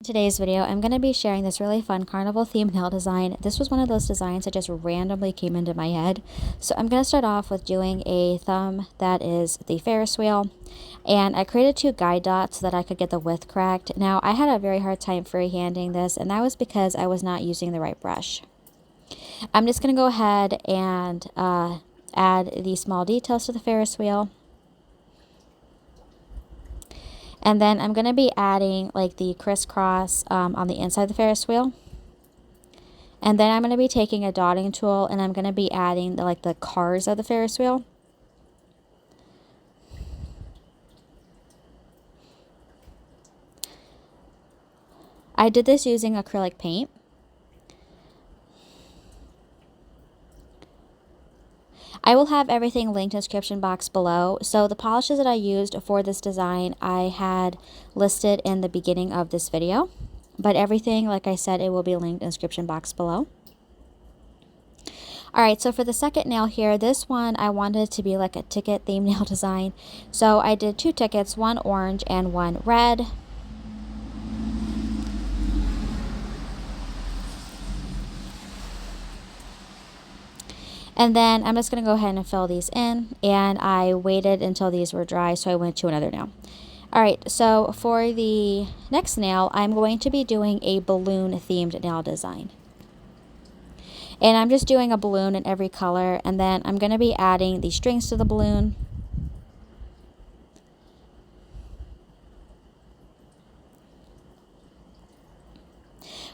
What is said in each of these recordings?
Today's video, I'm going to be sharing this really fun carnival themed nail design. This was one of those designs that just randomly came into my head. So I'm going to start off with doing a thumb that is the Ferris wheel. And I created 2 guide dots so that I could get the width correct. Now, I had a very hard time freehanding this, and that was because I was not using the right brush. I'm just going to go ahead and add the small details to the Ferris wheel. And then I'm going to be adding like the crisscross on the inside of the Ferris wheel. And then I'm going to be taking a dotting tool and I'm going to be adding the cars of the Ferris wheel. I did this using acrylic paint. I will have everything linked in the description box below. So the polishes that I used for this design, I had listed in the beginning of this video. But everything, like I said, it will be linked in the description box below. Alright, so for the second nail here, this one I wanted to be like a ticket themed nail design. So I did 2 tickets, one orange and one red. And then I'm just going to go ahead and fill these in, and I waited until these were dry, so I went to another nail. Alright, so for the next nail, I'm going to be doing a balloon themed nail design. And I'm just doing a balloon in every color, and then I'm going to be adding the strings to the balloon.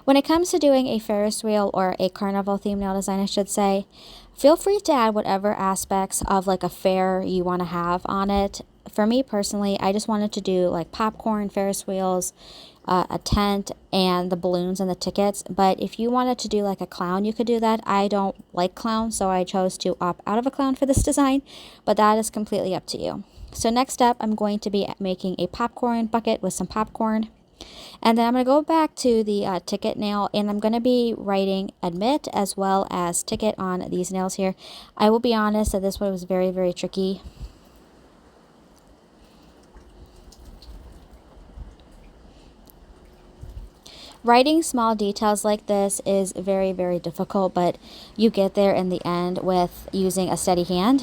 When it comes to doing a Ferris wheel or a carnival themed nail design, I should say, feel free to add whatever aspects of like a fair you want to have on it. For me personally, I just wanted to do like popcorn, Ferris wheels, a tent, and the balloons and the tickets. But if you wanted to do like a clown, you could do that. I don't like clowns, so I chose to opt out of a clown for this design, but that is completely up to you. So next up, I'm going to be making a popcorn bucket with some popcorn. And then I'm going to go back to the ticket nail, and I'm going to be writing admit as well as ticket on these nails here. I will be honest that this one was very, very tricky. Writing small details like this is very, very difficult, but you get there in the end with using a steady hand.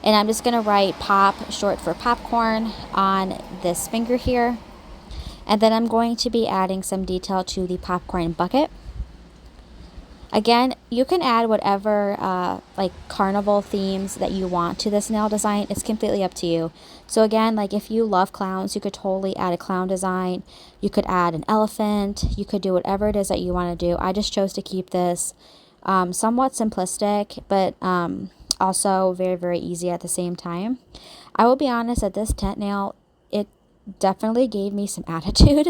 And I'm just going to write pop, short for popcorn, on this finger here. And then I'm going to be adding some detail to the popcorn bucket. Again, you can add whatever like carnival themes that you want to this nail design. It's completely up to you. So again, like if you love clowns, you could totally add a clown design. You could add an elephant. You could do whatever it is that you want to do. I just chose to keep this somewhat simplistic, but also very, very easy at the same time. I will be honest that this tent nail, it definitely gave me some attitude.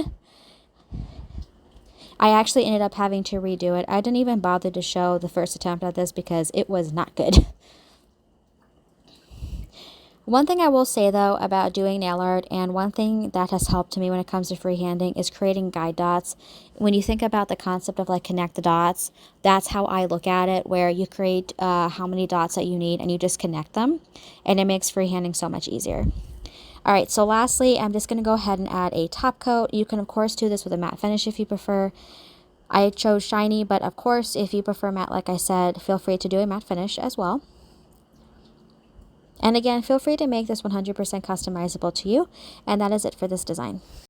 I actually ended up having to redo it. I didn't even bother to show the first attempt at this because it was not good. One thing I will say though about doing nail art, and one thing that has helped me when it comes to freehanding, is creating guide dots. When you think about the concept of like connect the dots, that's how I look at it, where you create how many dots that you need and you just connect them, and it makes freehanding so much easier. Alright, so lastly, I'm just going to go ahead and add a top coat. You can, of course, do this with a matte finish if you prefer. I chose shiny, but of course, if you prefer matte, like I said, feel free to do a matte finish as well. And again, feel free to make this 100% customizable to you. And that is it for this design.